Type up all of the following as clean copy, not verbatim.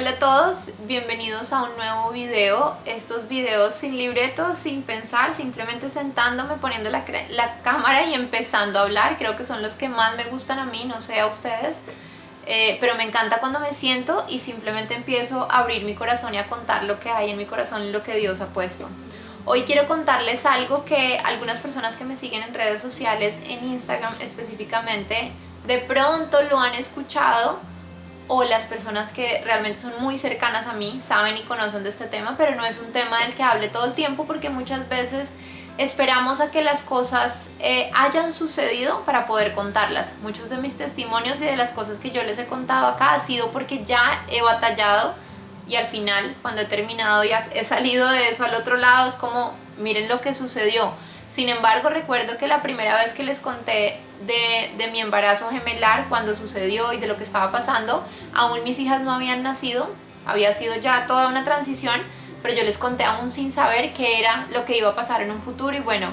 Hola a todos, bienvenidos a un nuevo video. Estos videos sin libreto, sin pensar, simplemente sentándome, poniendo la cámara y empezando a hablar. Creo que son los que más me gustan a mí, no sé a ustedes, pero me encanta cuando me siento y simplemente empiezo a abrir mi corazón y a contar lo que hay en mi corazón y lo que Dios ha puesto. Hoy quiero contarles algo que algunas personas que me siguen en redes sociales, en Instagram específicamente, de pronto lo han escuchado, o las personas que realmente son muy cercanas a mí saben y conocen de este tema, pero no es un tema del que hable todo el tiempo porque muchas veces esperamos a que las cosas hayan sucedido para poder contarlas. Muchos de mis testimonios y de las cosas que yo les he contado acá ha sido porque ya he batallado y al final, cuando he terminado y he salido de eso al otro lado, es como, miren lo que sucedió. Sin embargo, recuerdo que la primera vez que les conté de mi embarazo gemelar, cuando sucedió y de lo que estaba pasando, aún mis hijas no habían nacido, había sido ya toda una transición, pero yo les conté aún sin saber qué era lo que iba a pasar en un futuro. Y bueno,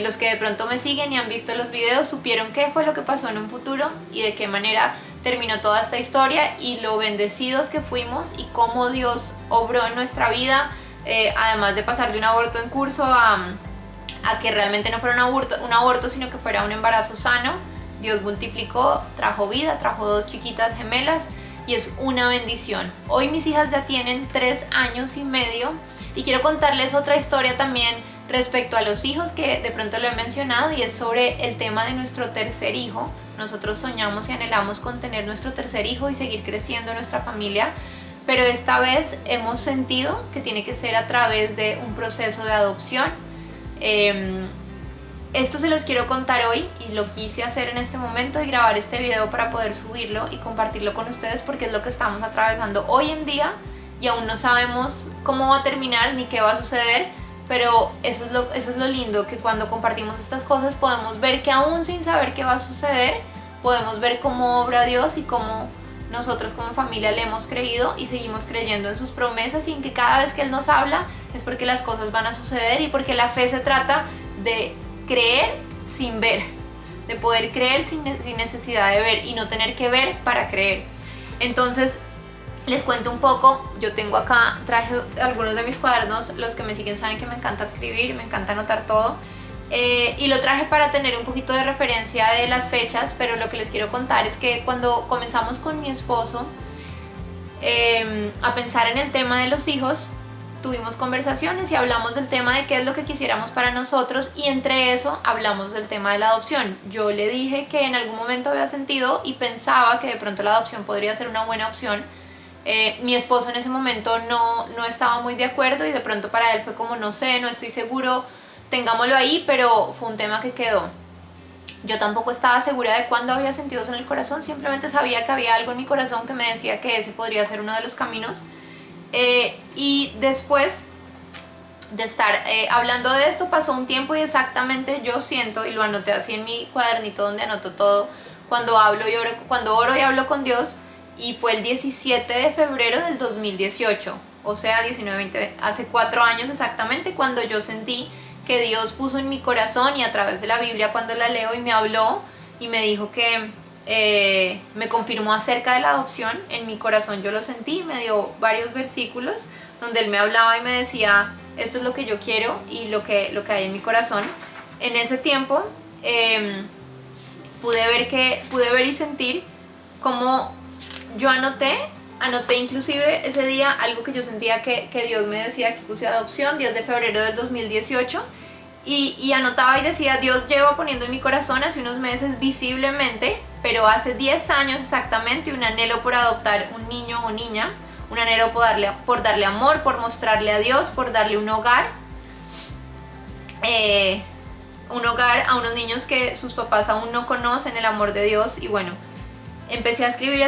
los que de pronto me siguen y han visto los videos supieron qué fue lo que pasó en un futuro y de qué manera terminó toda esta historia y lo bendecidos que fuimos y cómo Dios obró en nuestra vida, además de pasar de un aborto en curso a que realmente no fuera un aborto, sino que fuera un embarazo sano. Dios multiplicó, trajo vida, trajo 2 chiquitas gemelas y es una bendición. Hoy mis hijas ya tienen 3 años y medio y quiero contarles otra historia también respecto a los hijos que de pronto lo he mencionado, y es sobre el tema de nuestro tercer hijo. Nosotros soñamos y anhelamos con tener nuestro tercer hijo y seguir creciendo nuestra familia, pero esta vez hemos sentido que tiene que ser a través de un proceso de adopción. Esto se los quiero contar hoy y lo quise hacer en este momento y grabar este video para poder subirlo y compartirlo con ustedes porque es lo que estamos atravesando hoy en día y aún no sabemos cómo va a terminar ni qué va a suceder, pero eso es lo lindo, que cuando compartimos estas cosas podemos ver que aún sin saber qué va a suceder, podemos ver cómo obra Dios y cómo nosotros como familia le hemos creído y seguimos creyendo en sus promesas, y en que cada vez que Él nos habla es porque las cosas van a suceder y porque la fe se trata de creer sin ver, de poder creer sin necesidad de ver y no tener que ver para creer. Entonces les cuento un poco. Yo tengo acá, traje algunos de mis cuadernos. Los que me siguen saben que me encanta escribir, me encanta anotar todo, y lo traje para tener un poquito de referencia de las fechas, pero lo que les quiero contar es que cuando comenzamos con mi esposo a pensar en el tema de los hijos, tuvimos conversaciones y hablamos del tema de qué es lo que quisiéramos para nosotros, y entre eso hablamos del tema de la adopción. Yo le dije que en algún momento había sentido y pensaba que de pronto la adopción podría ser una buena opción. Mi esposo en ese momento no estaba muy de acuerdo y de pronto para él fue como, no sé, no estoy seguro, tengámoslo ahí, pero fue un tema que quedó. Yo tampoco estaba segura de cuándo había sentido eso en el corazón, simplemente sabía que había algo en mi corazón que me decía que ese podría ser uno de los caminos. Y después de estar hablando de esto, pasó un tiempo y exactamente yo siento, y lo anoté así en mi cuadernito donde anoto todo, cuando oro y hablo con Dios, y fue el 17 de febrero del 2018, o sea 19, 20, hace 4 años exactamente, cuando yo sentí que Dios puso en mi corazón, y a través de la Biblia cuando la leo, y me habló y me dijo que me confirmó acerca de la adopción. En mi corazón yo lo sentí, me dio varios versículos donde Él me hablaba y me decía, esto es lo que yo quiero y lo que hay en mi corazón. En ese tiempo pude ver y sentir cómo yo anoté inclusive ese día algo que yo sentía que Dios me decía que puse adopción, 10 de febrero del 2018, y anotaba y decía, Dios lleva poniendo en mi corazón hace unos meses visiblemente, pero hace 10 años exactamente, un anhelo por adoptar un niño o niña, un anhelo por darle amor, por mostrarle a Dios, por darle un hogar a unos niños que sus papás aún no conocen el amor de Dios. Y bueno, empecé a escribir,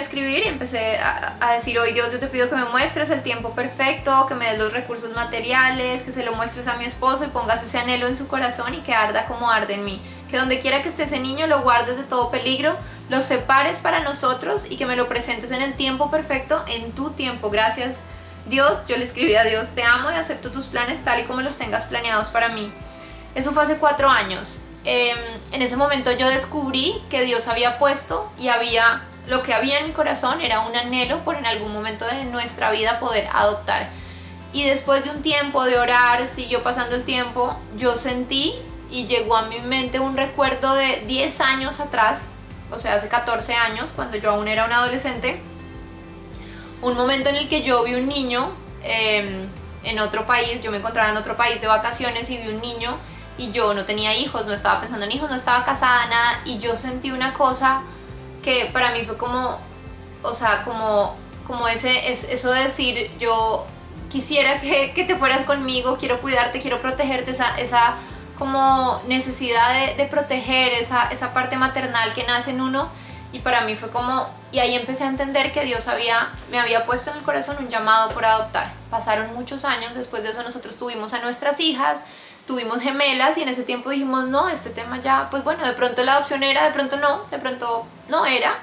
y empecé a decir, hoy Dios, yo te pido que me muestres el tiempo perfecto, que me des los recursos materiales, que se lo muestres a mi esposo y pongas ese anhelo en su corazón y que arda como arde en mí. Que donde quiera que esté ese niño lo guardes de todo peligro, lo separes para nosotros y que me lo presentes en el tiempo perfecto, en tu tiempo. Gracias Dios. Yo le escribí a Dios, te amo y acepto tus planes tal y como los tengas planeados para mí. Eso fue hace 4 años. En ese momento yo descubrí que Dios había puesto y había lo que había en mi corazón era un anhelo por en algún momento de nuestra vida poder adoptar. Y después de un tiempo de orar, siguió pasando el tiempo, yo sentí y llegó a mi mente un recuerdo de 10 años atrás, o sea, hace 14 años, cuando yo aún era una adolescente, un momento en el que yo vi un niño en otro país. Yo me encontraba en otro país de vacaciones y vi un niño y yo no tenía hijos, no estaba pensando en hijos, no estaba casada, nada, y yo sentí una cosa que para mí fue como, o sea, como eso de decir, yo quisiera que te fueras conmigo, quiero cuidarte, quiero protegerte, esa como necesidad de proteger, esa parte maternal que nace en uno. Y para mí fue como, y ahí empecé a entender que Dios me había puesto en el corazón un llamado por adoptar. Pasaron muchos años, después de eso nosotros tuvimos a nuestras hijas, tuvimos gemelas, y en ese tiempo dijimos, no, este tema ya, pues bueno, de pronto la adopción era, de pronto no era,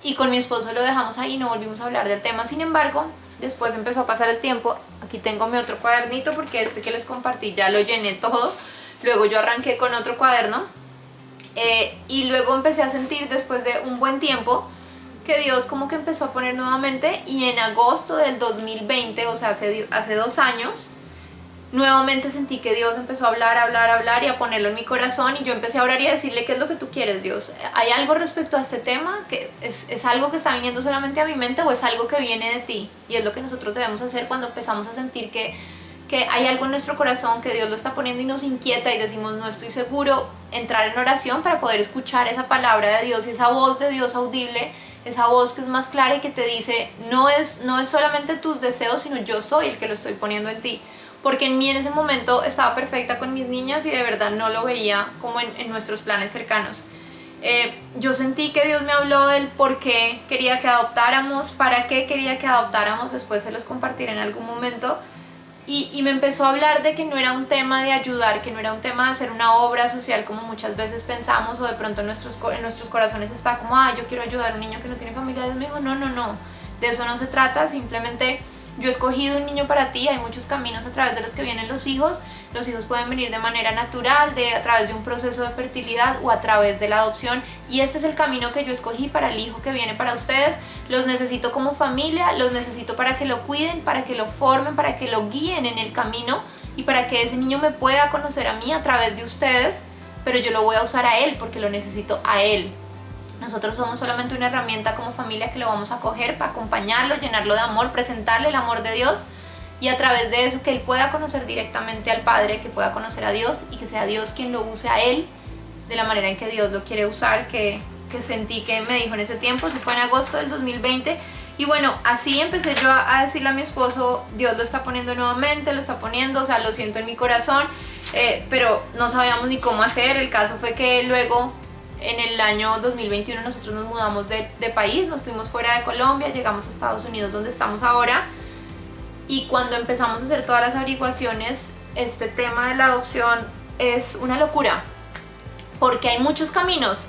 y con mi esposo lo dejamos ahí, no volvimos a hablar del tema. Sin embargo, después empezó a pasar el tiempo. Aquí tengo mi otro cuadernito porque este que les compartí ya lo llené todo. Luego yo arranqué con otro cuaderno. Y luego empecé a sentir, después de un buen tiempo, que Dios como que empezó a poner nuevamente, y en agosto del 2020, o sea, hace 2 años, nuevamente sentí que Dios empezó a hablar y a ponerlo en mi corazón, y yo empecé a orar y a decirle, ¿qué es lo que tú quieres, Dios? ¿Hay algo respecto a este tema? ¿Que es algo que está viniendo solamente a mi mente, o es algo que viene de ti? Y es lo que nosotros debemos hacer cuando empezamos a sentir que hay algo en nuestro corazón, que Dios lo está poniendo y nos inquieta, y decimos, no estoy seguro, entrar en oración para poder escuchar esa palabra de Dios y esa voz de Dios audible, esa voz que es más clara y que te dice, no es solamente tus deseos, sino yo soy el que lo estoy poniendo en ti. Porque en mí en ese momento estaba perfecta con mis niñas y de verdad no lo veía como en nuestros planes cercanos. Yo sentí que Dios me habló del por qué quería que adoptáramos, para qué quería que adoptáramos, después se los compartiré en algún momento. Y me empezó a hablar de que no era un tema de ayudar, que no era un tema de hacer una obra social como muchas veces pensamos, o de pronto en nuestros corazones está como, yo quiero ayudar a un niño que no tiene familia. Dios me dijo, no, de eso no se trata, simplemente yo he escogido un niño para ti. Hay muchos caminos a través de los que vienen los hijos pueden venir de manera natural, a través de un proceso de fertilidad o a través de la adopción, y este es el camino que yo escogí para el hijo que viene para ustedes. Los necesito como familia, los necesito para que lo cuiden, para que lo formen, para que lo guíen en el camino, y para que ese niño me pueda conocer a mí a través de ustedes, pero yo lo voy a usar a él porque lo necesito a él. Nosotros somos solamente una herramienta como familia que lo vamos a coger para acompañarlo, llenarlo de amor, presentarle el amor de Dios, y a través de eso que él pueda conocer directamente al Padre, que pueda conocer a Dios, y que sea Dios quien lo use a él de la manera en que Dios lo quiere usar, que sentí que me dijo en ese tiempo. Eso fue en agosto del 2020. Y bueno, así empecé yo a decirle a mi esposo, Dios lo está poniendo nuevamente, lo está poniendo, o sea, lo siento en mi corazón, pero no sabíamos ni cómo hacer. El caso fue que luego, en el año 2021, nosotros nos mudamos de país, nos fuimos fuera de Colombia, llegamos a Estados Unidos, donde estamos ahora. Y cuando empezamos a hacer todas las averiguaciones, este tema de la adopción es una locura, porque hay muchos caminos,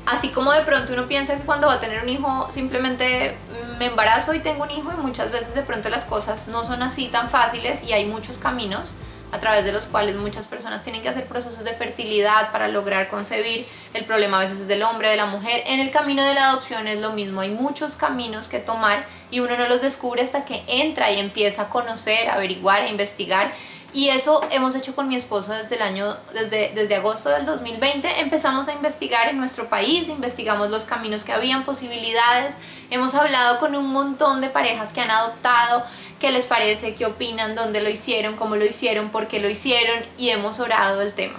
así como de pronto uno piensa que cuando va a tener un hijo simplemente me embarazo y tengo un hijo, y muchas veces de pronto las cosas no son así tan fáciles, y hay muchos caminos a través de los cuales muchas personas tienen que hacer procesos de fertilidad para lograr concebir. El problema a veces es del hombre, de la mujer. En el camino de la adopción es lo mismo, hay muchos caminos que tomar y uno no los descubre hasta que entra y empieza a conocer, a averiguar, a investigar. Y eso hemos hecho con mi esposo desde agosto del 2020. Empezamos a investigar en nuestro país, investigamos los caminos que habían, posibilidades. Hemos hablado con un montón de parejas que han adoptado, qué les parece, qué opinan, dónde lo hicieron, cómo lo hicieron, por qué lo hicieron, y hemos orado el tema.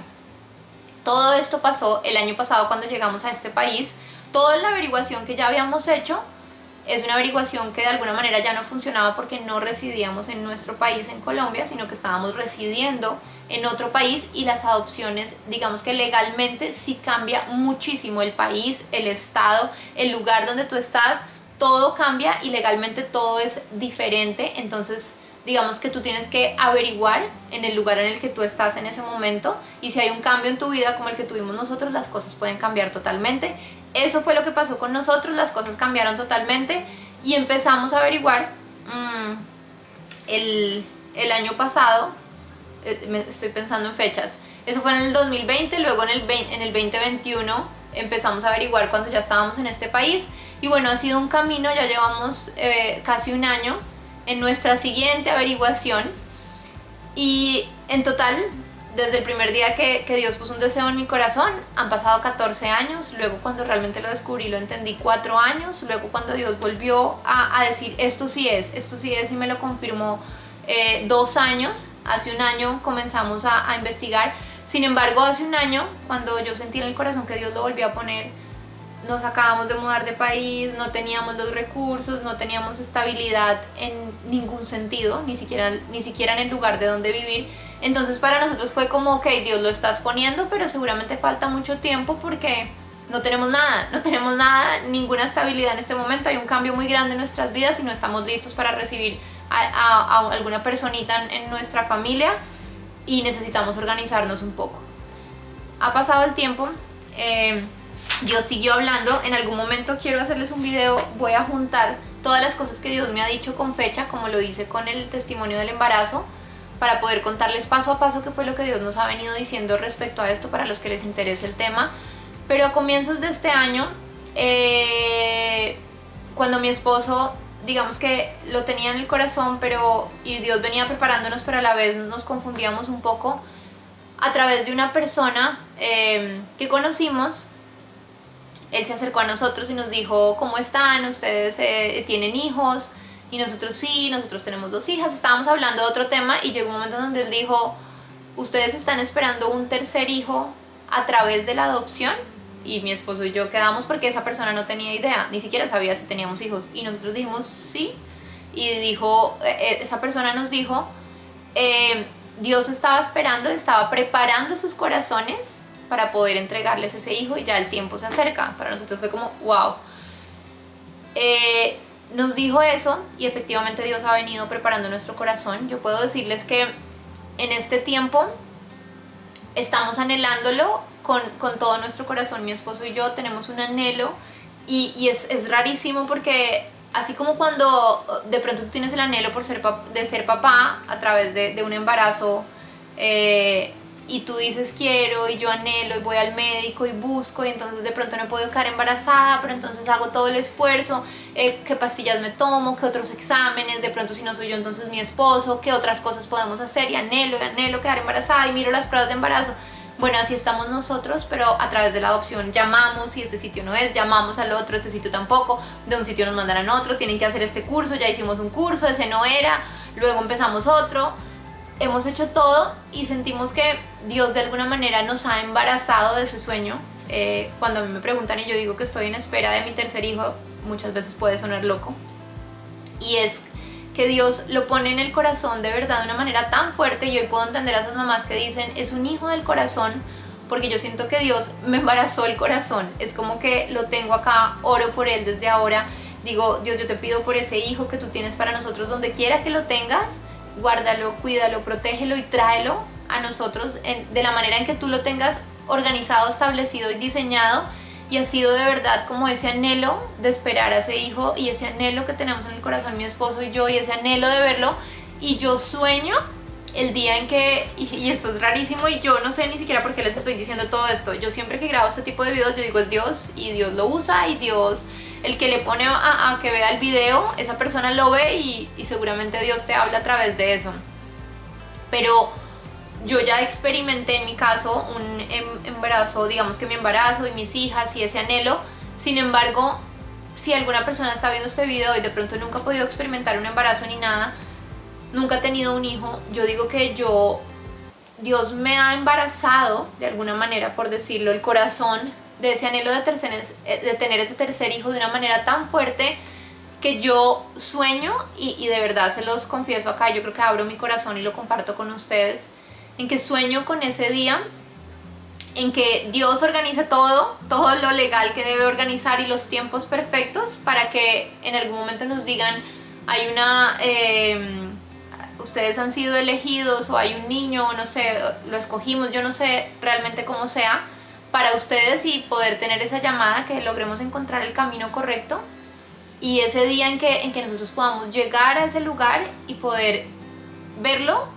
Todo esto pasó el año pasado cuando llegamos a este país. Toda la averiguación que ya habíamos hecho es una averiguación que de alguna manera ya no funcionaba, porque no residíamos en nuestro país, en Colombia, sino que estábamos residiendo en otro país, y las adopciones, digamos que legalmente sí cambia muchísimo el país, el estado, el lugar donde tú estás, todo cambia y legalmente todo es diferente. Entonces digamos que tú tienes que averiguar en el lugar en el que tú estás en ese momento, y si hay un cambio en tu vida como el que tuvimos nosotros, las cosas pueden cambiar totalmente. Eso fue lo que pasó con nosotros, las cosas cambiaron totalmente y empezamos a averiguar. El año pasado, estoy pensando en fechas, eso fue en el 2020, luego en el 2021 empezamos a averiguar cuando ya estábamos en este país. Y bueno, ha sido un camino, ya llevamos casi un año en nuestra siguiente averiguación. Y en total, desde el primer día que Dios puso un deseo en mi corazón, han pasado 14 años. Luego cuando realmente lo descubrí, lo entendí, 4 años. Luego cuando Dios volvió a decir, esto sí es, y me lo confirmó, 2 años. Hace un año comenzamos a investigar. Sin embargo, hace un año, cuando yo sentí en el corazón que Dios lo volvió a poner, nos acabamos de mudar de país, no teníamos los recursos, no teníamos estabilidad en ningún sentido, ni siquiera en el lugar de donde vivir. Entonces para nosotros fue como, ok, Dios lo estás poniendo, pero seguramente falta mucho tiempo porque no tenemos nada, ninguna estabilidad en este momento. Hay un cambio muy grande en nuestras vidas y no estamos listos para recibir a alguna personita en nuestra familia y necesitamos organizarnos un poco. Ha pasado el tiempo, Dios siguió hablando. En algún momento quiero hacerles un video, voy a juntar todas las cosas que Dios me ha dicho con fecha, como lo hice con el testimonio del embarazo, para poder contarles paso a paso qué fue lo que Dios nos ha venido diciendo respecto a esto, para los que les interese el tema. Pero a comienzos de este año, cuando mi esposo, digamos que lo tenía en el corazón, y Dios venía preparándonos, pero a la vez nos confundíamos un poco, a través de una persona que conocimos, él se acercó a nosotros y nos dijo, ¿cómo están? ¿Ustedes tienen hijos? Y nosotros sí, nosotros tenemos 2 hijas. Estábamos hablando de otro tema y llegó un momento donde él dijo, ¿ustedes están esperando un tercer hijo a través de la adopción? Y mi esposo y yo quedamos porque esa persona no tenía idea, ni siquiera sabía si teníamos hijos. Y nosotros dijimos sí. Y dijo, esa persona nos dijo, Dios estaba esperando, estaba preparando sus corazones para poder entregarles ese hijo y ya el tiempo se acerca. Para nosotros fue como, wow. Nos dijo eso y efectivamente Dios ha venido preparando nuestro corazón. Yo puedo decirles que en este tiempo estamos anhelándolo con todo nuestro corazón. Mi esposo y yo tenemos un anhelo y es rarísimo porque así como cuando de pronto tú tienes el anhelo de ser papá a través de un embarazo, y tú dices quiero y yo anhelo y voy al médico y busco y entonces de pronto no puedo quedar embarazada, pero entonces hago todo el esfuerzo, qué pastillas me tomo, qué otros exámenes, de pronto si no soy yo entonces mi esposo, qué otras cosas podemos hacer y anhelo quedar embarazada y miro las pruebas de embarazo. Bueno, así estamos nosotros, pero a través de la adopción llamamos y este sitio no es, llamamos al otro, este sitio tampoco, de un sitio nos mandan a otro, tienen que hacer este curso, ya hicimos un curso, ese no era, luego empezamos otro. Hemos hecho todo y sentimos que Dios de alguna manera nos ha embarazado de ese sueño. Cuando a mí me preguntan y yo digo que estoy en espera de mi tercer hijo, muchas veces puede sonar loco. Y es que Dios lo pone en el corazón de verdad de una manera tan fuerte, y hoy puedo entender a esas mamás que dicen, es un hijo del corazón, porque yo siento que Dios me embarazó el corazón. Es como que lo tengo acá, oro por él desde ahora. Digo, Dios, yo te pido por ese hijo que tú tienes para nosotros, donde quiera que lo tengas, guárdalo, cuídalo, protégelo y tráelo a nosotros de la manera en que tú lo tengas organizado, establecido y diseñado. Y ha sido de verdad como ese anhelo de esperar a ese hijo y ese anhelo que tenemos en el corazón mi esposo y yo, y ese anhelo de verlo. Y yo sueño el día en que, y esto es rarísimo y yo no sé ni siquiera por qué les estoy diciendo todo esto, yo siempre que grabo este tipo de videos yo digo es Dios, y Dios lo usa, y Dios, el que le pone a que vea el video, esa persona lo ve y seguramente Dios te habla a través de eso. Pero yo ya experimenté en mi caso un embarazo, digamos que mi embarazo y mis hijas y ese anhelo. Sin embargo, si alguna persona está viendo este video y de pronto nunca ha podido experimentar un embarazo ni nada, nunca ha tenido un hijo, yo digo que Dios me ha embarazado de alguna manera, por decirlo, el corazón de ese anhelo de tener ese tercer hijo de una manera tan fuerte que yo sueño, y de verdad se los confieso acá, yo creo que abro mi corazón y lo comparto con ustedes, en que sueño con ese día en que Dios organice todo lo legal que debe organizar y los tiempos perfectos para que en algún momento nos digan, hay ustedes han sido elegidos, o hay un niño, no sé, lo escogimos, yo no sé realmente cómo sea para ustedes, y poder tener esa llamada, que logremos encontrar el camino correcto, y ese día en que nosotros podamos llegar a ese lugar y poder verlo,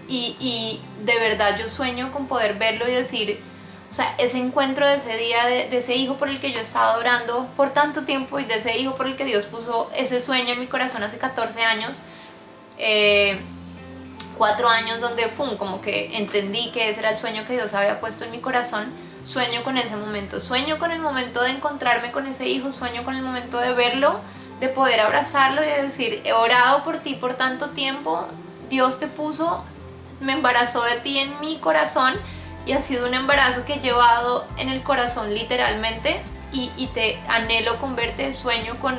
y de verdad yo sueño con poder verlo y decir, O sea, ese encuentro de ese día, de ese hijo por el que yo he estado orando por tanto tiempo y de ese hijo por el que Dios puso ese sueño en mi corazón hace 14 años, 4 años donde como que entendí que ese era el sueño que Dios había puesto en mi corazón. Sueño con ese momento, sueño con el momento de encontrarme con ese hijo, sueño con el momento de verlo, de poder abrazarlo y de decir, he orado por ti por tanto tiempo, Dios te puso, me embarazó de ti en mi corazón y ha sido un embarazo que he llevado en el corazón literalmente y te anhelo con verte, sueño con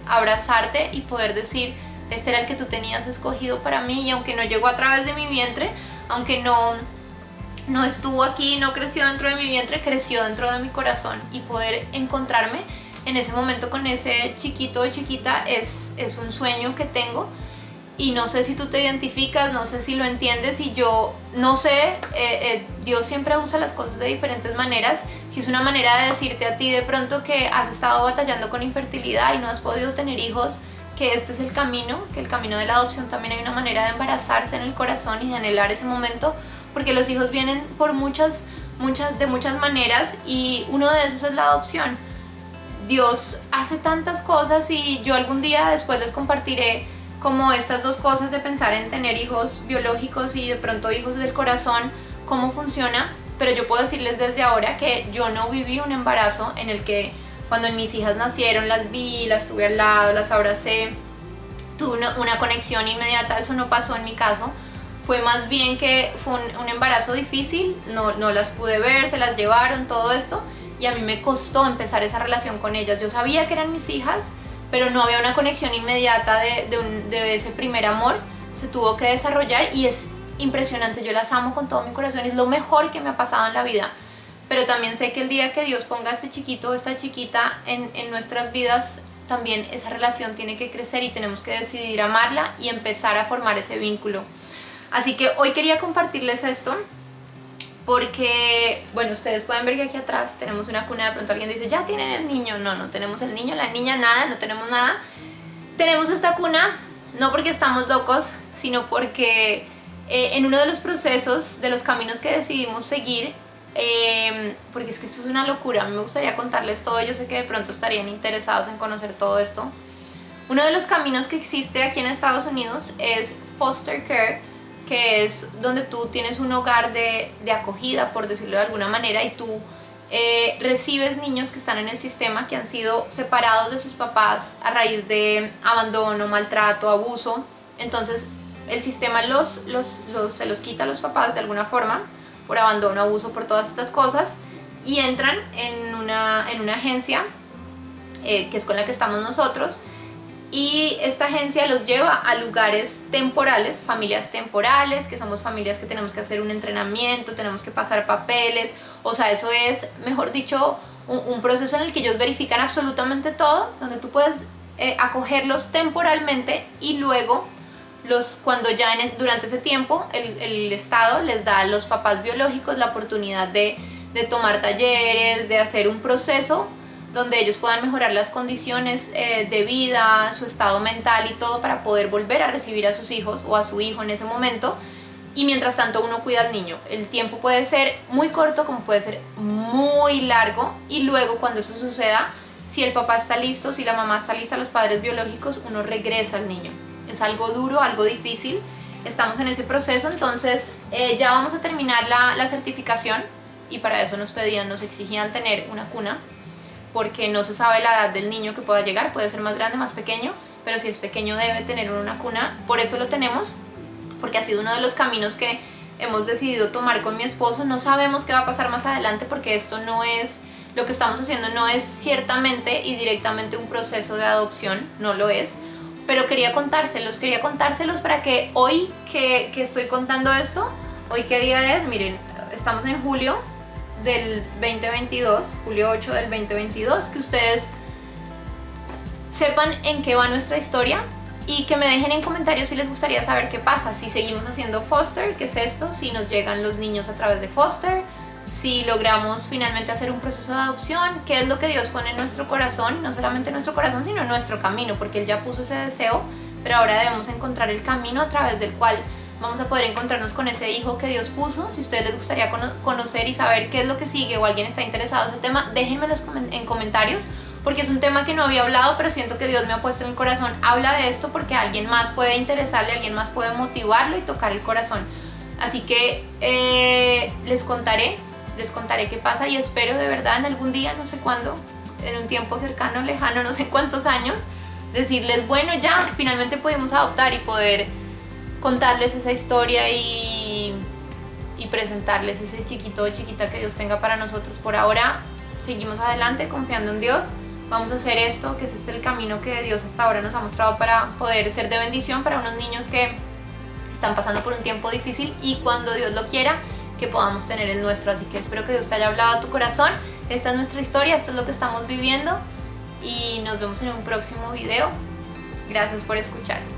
abrazarte y poder decir, este era el que tú tenías escogido para mí, y aunque no llegó a través de mi vientre, aunque no estuvo aquí, no creció dentro de mi vientre, creció dentro de mi corazón, y poder encontrarme en ese momento con ese chiquito o chiquita es un sueño que tengo. Y no sé si tú te identificas, no sé si lo entiendes, y yo no sé, Dios siempre usa las cosas de diferentes maneras. Si es una manera de decirte a ti de pronto que has estado batallando con infertilidad y no has podido tener hijos, que este es el camino, que el camino de la adopción también hay una manera de embarazarse en el corazón y de anhelar ese momento, porque los hijos vienen por de muchas maneras, y uno de esos es la adopción. Dios hace tantas cosas, y yo algún día después les compartiré como estas dos cosas de pensar en tener hijos biológicos y de pronto hijos del corazón, cómo funciona. Pero yo puedo decirles desde ahora que yo no viví un embarazo en el que cuando mis hijas nacieron las vi, las tuve al lado, las abracé, tuve una conexión inmediata. Eso no pasó en mi caso. Fue más bien que fue un embarazo difícil, no las pude ver, se las llevaron, todo esto, y a mí me costó empezar esa relación con ellas. Yo sabía que eran mis hijas, pero no había una conexión inmediata de ese primer amor. Se tuvo que desarrollar y es impresionante. Yo las amo con todo mi corazón, es lo mejor que me ha pasado en la vida. Pero también sé que el día que Dios ponga a este chiquito o esta chiquita en nuestras vidas, también esa relación tiene que crecer y tenemos que decidir amarla y empezar a formar ese vínculo. Así que hoy quería compartirles esto porque, bueno, ustedes pueden ver que aquí atrás tenemos una cuna. De pronto alguien dice, ya tienen el niño. No tenemos el niño, la niña, nada, no tenemos nada. Tenemos esta cuna no porque estamos locos, sino porque en uno de los procesos, de los caminos que decidimos seguir, porque es que esto es una locura, a mí me gustaría contarles todo, yo sé que de pronto estarían interesados en conocer todo esto. Uno de los caminos que existe aquí en Estados Unidos es foster care, que es donde tú tienes un hogar de acogida, por decirlo de alguna manera, y tú recibes niños que están en el sistema, que han sido separados de sus papás a raíz de abandono, maltrato, abuso. Entonces el sistema se los quita a los papás de alguna forma, por abandono, abuso, por todas estas cosas, y entran en una agencia que es con la que estamos nosotros. Y esta agencia los lleva a lugares temporales, familias temporales, que somos familias que tenemos que hacer un entrenamiento, tenemos que pasar papeles. O sea, eso es, mejor dicho, un proceso en el que ellos verifican absolutamente todo, donde tú puedes acogerlos temporalmente, y luego cuando ya durante ese tiempo el Estado les da a los papás biológicos la oportunidad de tomar talleres, de hacer un proceso donde ellos puedan mejorar las condiciones de vida, su estado mental y todo, para poder volver a recibir a sus hijos o a su hijo en ese momento. Y mientras tanto uno cuida al niño. El tiempo puede ser muy corto como puede ser muy largo, y luego cuando eso suceda, si el papá está listo, si la mamá está lista, los padres biológicos, uno regresa al niño. Es algo duro, algo difícil, estamos en ese proceso. Entonces ya vamos a terminar la certificación, y para eso nos exigían tener una cuna, porque no se sabe la edad del niño que pueda llegar, puede ser más grande, más pequeño, pero si es pequeño debe tener una cuna. Por eso lo tenemos, porque ha sido uno de los caminos que hemos decidido tomar con mi esposo. No sabemos qué va a pasar más adelante, porque esto no es, lo que estamos haciendo no es ciertamente y directamente un proceso de adopción, no lo es, pero quería contárselos para que hoy que estoy contando esto, hoy qué día es, miren, estamos en julio del 2022, julio 8 del 2022, que ustedes sepan en qué va nuestra historia, y que me dejen en comentarios si les gustaría saber qué pasa, si seguimos haciendo foster, qué es esto, si nos llegan los niños a través de foster, si logramos finalmente hacer un proceso de adopción, qué es lo que Dios pone en nuestro corazón, no solamente en nuestro corazón, sino en nuestro camino, porque Él ya puso ese deseo, pero ahora debemos encontrar el camino a través del cual vamos a poder encontrarnos con ese hijo que Dios puso. Si a ustedes les gustaría conocer y saber qué es lo que sigue o alguien está interesado en ese tema, déjenmelo en comentarios, porque es un tema que no había hablado, pero siento que Dios me ha puesto en el corazón. Habla de esto porque a alguien más puede interesarle, a alguien más puede motivarlo y tocar el corazón. Así que les contaré qué pasa, y espero de verdad en algún día, no sé cuándo, en un tiempo cercano, lejano, no sé cuántos años, decirles, bueno, ya finalmente pudimos adoptar, y poder contarles esa historia y presentarles ese chiquito o chiquita que Dios tenga para nosotros. Por ahora seguimos adelante confiando en Dios. Vamos a hacer esto, que es el camino que Dios hasta ahora nos ha mostrado para poder ser de bendición para unos niños que están pasando por un tiempo difícil, y cuando Dios lo quiera, que podamos tener el nuestro. Así que espero que Dios te haya hablado a tu corazón. Esta es nuestra historia, esto es lo que estamos viviendo, y nos vemos en un próximo video. Gracias por escuchar.